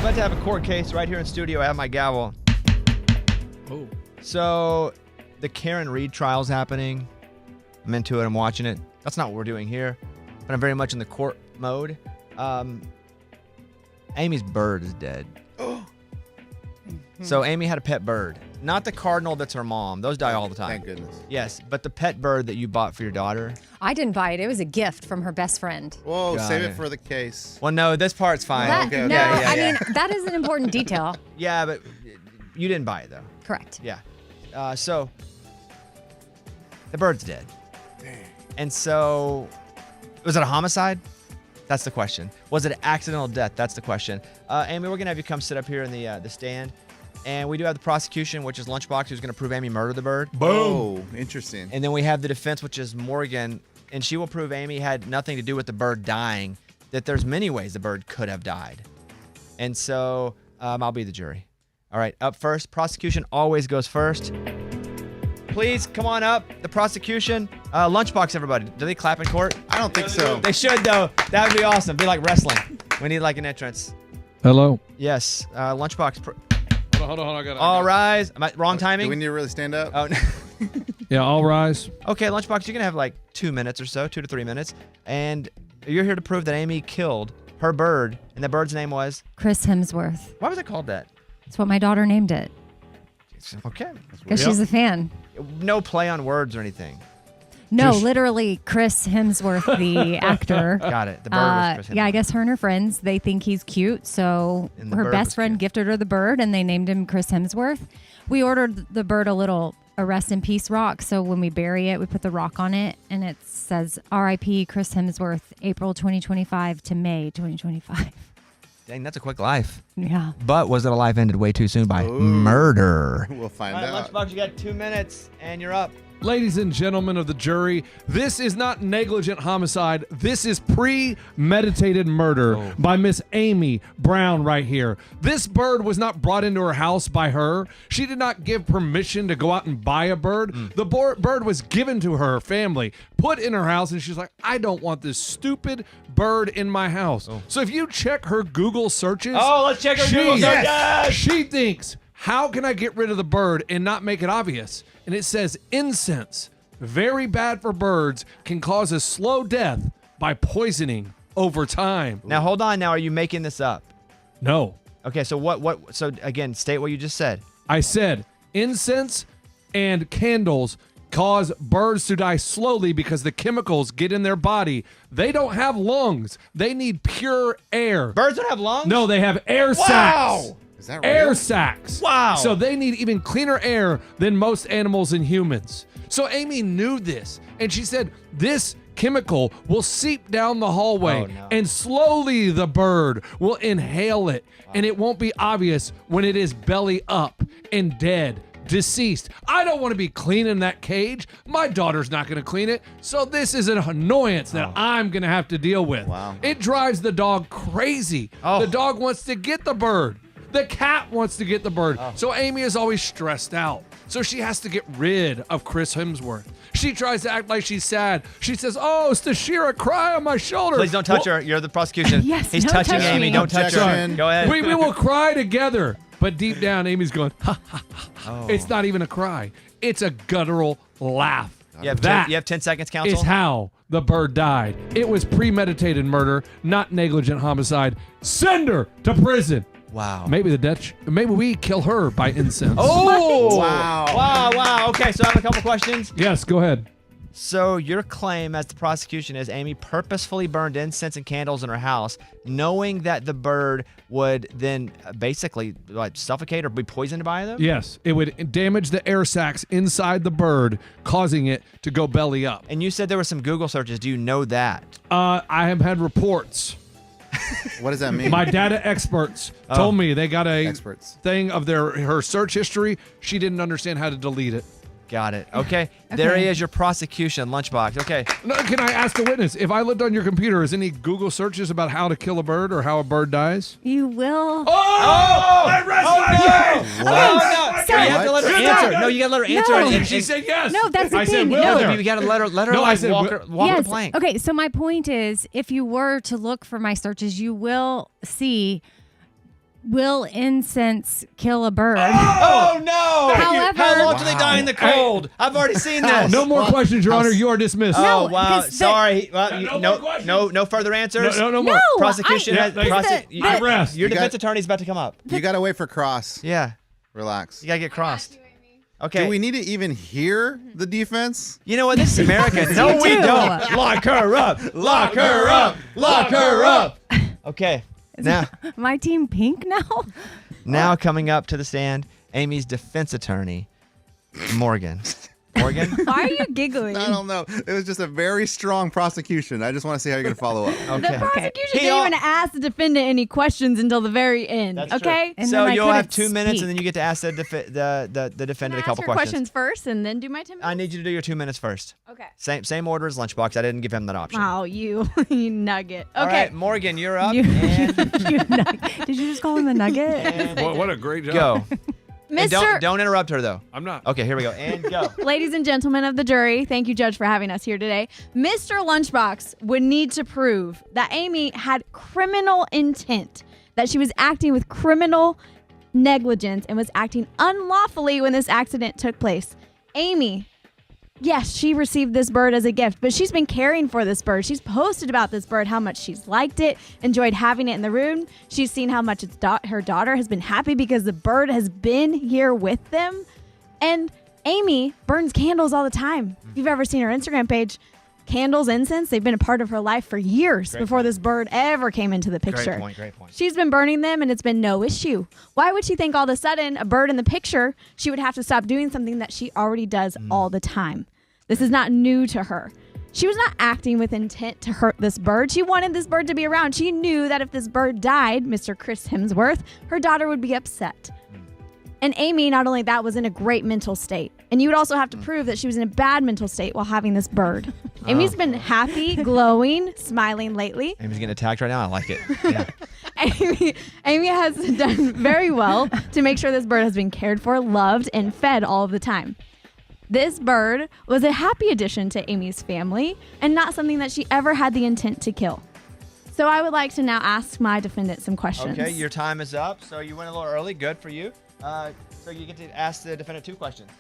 about to have a court case right here in studio. I have my gavel. Oh. So the Karen Reed trial's happening. I'm into it. I'm watching it. That's not what we're doing here. But I'm very much in the court mode. Amy's bird is dead. So Amy had a pet bird. Not the cardinal that's her mom. Those die all the time. Thank goodness. Yes, but the pet bird that you bought for your daughter. I didn't buy it. It was a gift from her best friend. Whoa, Got save it it for the case. Well, no, this part's fine. Okay, okay. No, Yeah, I mean, that is an important detail. Yeah, but you didn't buy it, though. Correct. Yeah. So the bird's dead. And so, was it a homicide? That's the question. Was it an accidental death? That's the question. Amy, we're going to have you come sit up here in the stand. And we do have the prosecution, which is Lunchbox, who's going to prove Amy murdered the bird. Boom. Oh, interesting. And then we have the defense, which is Morgan, and she will prove Amy had nothing to do with the bird dying, that there's many ways the bird could have died. And so I'll be the jury. All right, up first. Prosecution always goes first. Please come on up. The prosecution. Lunchbox, everybody. Do they clap in court? I don't think so. They should, though. That would be awesome. Be like wrestling. We need like an entrance. Hello. Yes. Lunchbox. Hold on. I got it. All rise. Am I wrong timing? Do we need to really stand up? Oh, no. Yeah, all rise. Okay, Lunchbox, you're going to have like 2 minutes or so, 2 to 3 minutes. And you're here to prove that Amy killed her bird, and the bird's name was? Chris Hemsworth. Why was it called that? That's what my daughter named it. Okay. Because she's a fan. No play on words or anything. No, literally Chris Hemsworth, the actor. Got it. The bird was Chris Hemsworth. Yeah, I guess her and her friends, they think he's cute. So And the her bird best was friend cute. gifted her the bird, and they named him Chris Hemsworth. We ordered the bird a rest in peace rock. So when we bury it, we put the rock on it, and it says R.I.P. Chris Hemsworth, April 2025 to May 2025. Dang, that's a quick life. Yeah. But was it a life ended way too soon by murder? We'll find All right, out. Lunchbox, you got 2 minutes, and you're up. Ladies and gentlemen of the jury, this is not negligent homicide. This is premeditated murder by Miss Amy Brown right here. This bird was not brought into her house by her. She did not give permission to go out and buy a bird. The bird was given to her family, put in her house, and she's like, I don't want this stupid bird in my house. So if you check her Google searches, Let's check her Google search. Yes! she thinks, how can I get rid of the bird and not make it obvious? And it says incense, very bad for birds, can cause a slow death by poisoning over time. Now, hold on. Now, are you making this up? No. Okay, so so again, state what you just said. I said incense and candles cause birds to die slowly because the chemicals get in their body. They don't have lungs. They need pure air. Birds don't have lungs? No, they have air sacs. Is that real? Air sacs. Wow. So they need even cleaner air than most animals and humans. So Amy knew this, and she said this chemical will seep down the hallway, and slowly the bird will inhale it, and it won't be obvious when it is belly up and dead, deceased. I don't want to be cleaning that cage. My daughter's not going to clean it, so this is an annoyance that I'm going to have to deal with. Wow. It drives the dog crazy. The dog wants to get the bird. The cat wants to get the bird. So Amy is always stressed out. So she has to get rid of Chris Hemsworth. She tries to act like she's sad. She says, oh, Stashira, cry on my shoulder. Please don't touch her. You're the prosecution. Yes, He's don't touching touch Amy. me. Don't touch her. Objection. Go ahead. We will cry together. But deep down, Amy's going, ha, ha, ha. It's not even a cry. It's a guttural laugh. You have, That you have 10 seconds, counsel? is how the bird died. It was premeditated murder, not negligent homicide. Send her to prison. Wow. Maybe maybe we kill her by incense. Oh! Wow. Wow. Okay, so I have a couple questions. Yes, go ahead. So your claim as the prosecution is Amy purposefully burned incense and candles in her house, knowing that the bird would then basically like suffocate or be poisoned by them? Yes, it would damage the air sacs inside the bird, causing it to go belly up. And you said there were some Google searches. Do you know that? I have had reports. What does that mean? My data experts told me they got a Experts. thing of her search history. She didn't understand how to delete it. Got it. Okay. There he is, your prosecution, Lunchbox. Okay. No, can I ask the witness, if I looked on your computer, is any Google searches about how to kill a bird or how a bird dies? You will. I rest my case! No. Sorry. You have to let her answer. No, you got to let her answer. No. And She said yes. No, that's the I said thing. will No. there. you got to let her No, I like said walk Yes. the plank. Okay, so my point is, if you were to look for my searches, you will see will incense kill a bird? Oh no! However- How long do they die in the cold? I've already seen this. No more questions, Your Honor. You are dismissed. Oh No, wow! because Sorry. Well, No more questions. no further answers. No more. No, Prosecution. I- has, Yeah, I rest. Your You defense got- attorney's about to come up. You got to wait for cross. Yeah, Relax. you gotta get crossed. Okay. Do we need to even hear the defense? You know what? This is America. No, we do. don't. Lock her up. Lock her up. Lock her up. Okay. My team pink now? Now coming up to the stand, Amy's defense attorney, Morgan. Morgan? Why are you giggling? I don't know. It was just a very strong prosecution. I just want to see how you're going to follow up. The Okay. prosecution He didn't all- even ask the defendant any questions until the very end. That's Okay? true. And So then I you'll have couldn't 2 minutes, speak. and then you get to ask the defendant a couple ask your questions. first and then do my 10 minutes? I need you to do your 2 minutes first. Okay. Same order as Lunchbox. I didn't give him that option. Wow, you nugget. Okay. All right, Morgan, you're up. You- And Did you just call him a nugget? What a great job. go. And Mr. don't interrupt her though. I'm not. Okay, here we go. And go. Ladies and gentlemen of the jury, thank you, Judge, for having us here today. Mr. Lunchbox would need to prove that Amy had criminal intent, that she was acting with criminal negligence and was acting unlawfully when this accident took place. Amy, yes, she received this bird as a gift, but she's been caring for this bird. She's posted about this bird, how much she's liked it, enjoyed having it in the room. She's seen how much her daughter has been happy because the bird has been here with them. And Amy burns candles all the time. If you've ever seen her Instagram page, candles, incense, they've been a part of her life for years before this bird ever came into the picture. Great point. She's been burning them and it's been no issue. Why would she think all of a sudden a bird in the picture, she would have to stop doing something that she already does all the time? This is not new to her. She was not acting with intent to hurt this bird. She wanted this bird to be around. She knew that if this bird died, Mr. Chris Hemsworth, her daughter would be upset. And Amy, not only that, was in a great mental state. And you would also have to prove that she was in a bad mental state while having this bird. Amy's been happy, glowing, smiling lately. Amy's getting attacked right now. I like it. Yeah. Amy has done very well to make sure this bird has been cared for, loved, and fed all of the time. This bird was a happy addition to Amy's family and not something that she ever had the intent to kill. So I would like to now ask my defendant some questions. Okay, your time is up. So you went a little early. Good for you. So you get to ask the defendant 2 questions.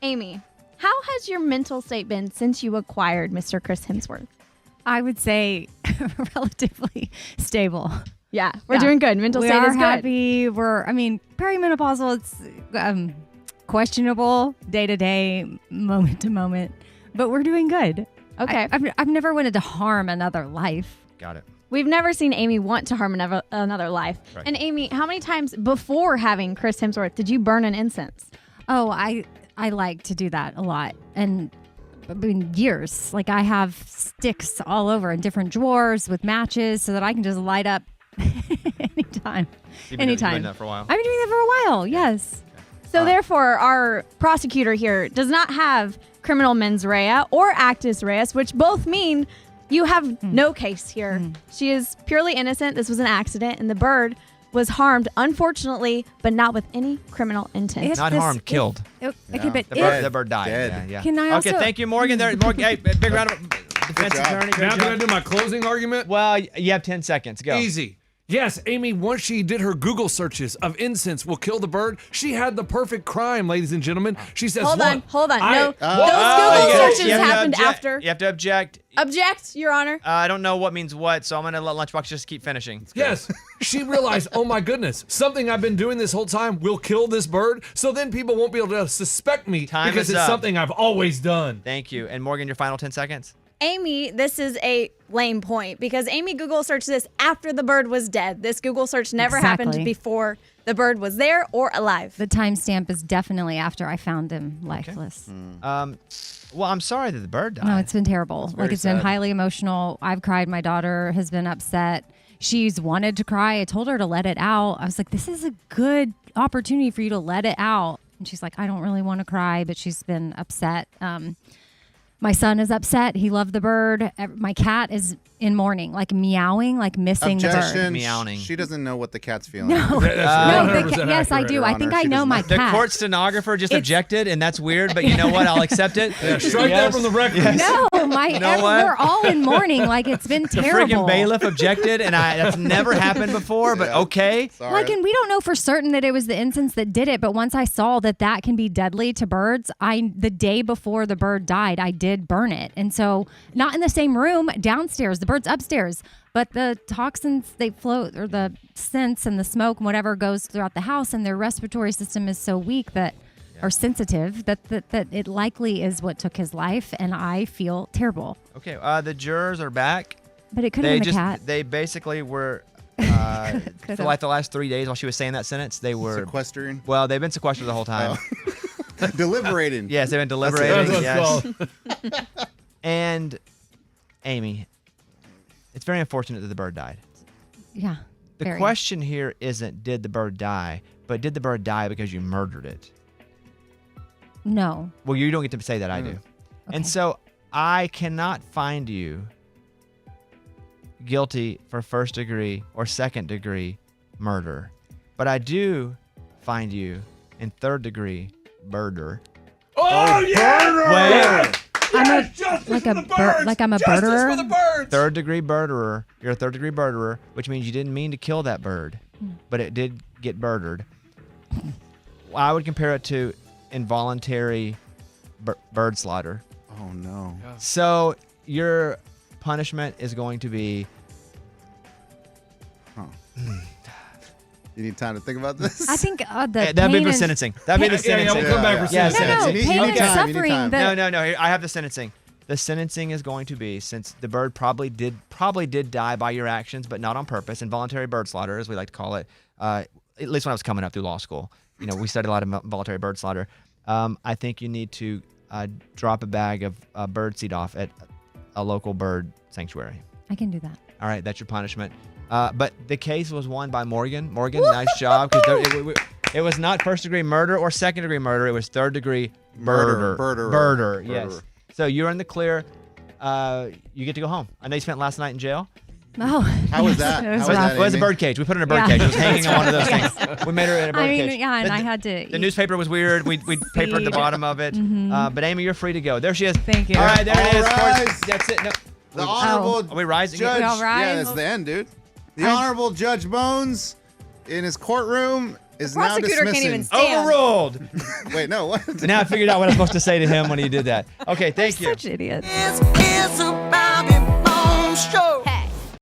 Amy, how has your mental state been since you acquired Mr. Chris Hemsworth? I would say relatively stable. Yeah, we're doing good. Mental we state are is good. happy. Perimenopausal, it's questionable day to day, moment to moment, but we're doing good. Okay. I've never wanted to harm another life. Got it. We've never seen Amy want to harm another life. Right. And Amy, how many times before having Chris Hemsworth did you burn an incense? Oh, I like to do that a lot. And I mean, years. Like I have sticks all over in different drawers with matches so that I can just light up anytime. You've been Anytime. doing that for a while. I've been doing that for a while. Yes. So therefore, our prosecutor here does not have criminal mens rea or actus reus, which both mean you have no case here. She is purely innocent. This was an accident, and the bird was harmed, unfortunately, but not with any criminal intent. Not harmed, killed. Okay, but The bird died. Dead. Yeah. Can I also- Okay, thank you, Morgan. Morgan, hey, big round of defense job. attorney. Now Good can I job. do my closing argument? Well, you have 10 seconds. Go. Easy. Yes, Amy, once she did her Google searches of incense will kill the bird, she had the perfect crime, ladies and gentlemen. She says, Hold on. no, No, Oh, those Google searches you have to happened object. after. You have to object. Object, Your Honor. I don't know what means what, so I'm going to let Lunchbox just keep finishing. Yes, she realized, oh my goodness, something I've been doing this whole time will kill this bird, so then people won't be able to suspect me Time because is it's up. something I've always done. Thank you. And Morgan, your final 10 seconds. Amy, this is a lame point because Amy Google searched this after the bird was dead. This Google search never happened Exactly. before the bird was there or alive. The timestamp is definitely after I found him lifeless. Well, I'm sorry that the bird died. No, it's been terrible. very Like it's been sad. highly emotional. I've cried. My daughter has been upset. She's wanted to cry. I told her to let it out. I was like, this is a good opportunity for you to let it out. And she's like, I don't really want to cry, but she's been upset. My son is upset. He loved the bird. My cat is in mourning, like meowing, like missing the bird. Objection. Meowing. She doesn't know what the cat's feeling. No, That's no, yes, I do. Your I Honor, think I she know does my not. The cat. court stenographer just objected, and that's weird, but you know what? I'll accept it. Strike that from the record. No, what? we're all in mourning. Like it's been The terrible. freaking bailiff objected, and that's never happened before, but okay. Sorry. Like, and we don't know for certain that it was the instance that did it, but once I saw that can be deadly to birds, the day before the bird died, I did burn it. And so, not in the same room, downstairs, the bird's upstairs, but the toxins, they float, or the scents and the smoke and whatever goes throughout the house, and their respiratory system is so weak that, or sensitive, that it likely is what took his life, and I feel terrible. Okay, the jurors are back. But it could have been the cat. They basically were, for like the last 3 days while she was saying that sentence, they were Sequestering. Well, they've been sequestered the whole time. Deliberating. Yes, they've been deliberating. That's what it's Yes. And Amy, it's very unfortunate that the bird died. Yeah. The very. question here isn't did the bird die, but did the bird die because you murdered it? No. Well, you don't get to say that. I do. Okay. And so I cannot find you guilty for first degree or second degree murder, but I do find you in third degree murder. Oh, yeah! Wait. I'm Justice like for a the birds! like I'm a Justice birderer. for the birds! Third degree murderer. You're a third degree murderer, which means you didn't mean to kill that bird, but it did get murdered. I would compare it to involuntary bird slaughter. Oh no. So your punishment is going to be. You need time to think about this. I think the That'd be pain the and- sentencing. That'd be the Yeah, sentencing. we'll come back for Yes, sentencing. No, You need- pain you need and time, you need suffering. time. that- No. Here, I have the sentencing. The sentencing is going to be, since the bird probably did die by your actions, but not on purpose. Involuntary bird slaughter, as we like to call it. At least when I was coming up through law school, we studied a lot of involuntary bird slaughter. I think you need to drop a bag of bird seed off at a local bird sanctuary. I can do that. All right, that's your punishment. But the case was won by Morgan. Morgan, nice job, because it was not first degree murder or second degree murder. It was third degree murder. Murderer. Yes. So you're in the clear. You get to go home. I know you spent last night in jail. Oh, How was that? It How was was rough. that? It was a Amy? bird cage. We put her in a bird Yeah. cage. It was hanging on one of those things. We made her in a bird I mean, cage. yeah, and The- I had to. The newspaper was weird. We papered the bottom of it. But Amy, you're free to go. There she is. Thank you. All right, there it is. All Court- rise. That's it. No. The honorable Are we rising? judge. We all rise? Yeah, that's the end, dude. The honorable Judge Bones in his courtroom is now prosecutor dismissing. can't even stand. Overruled. Wait, no, what? Now I figured out what I was supposed to say to him when he did that. Okay, thank you. Such idiots. It's about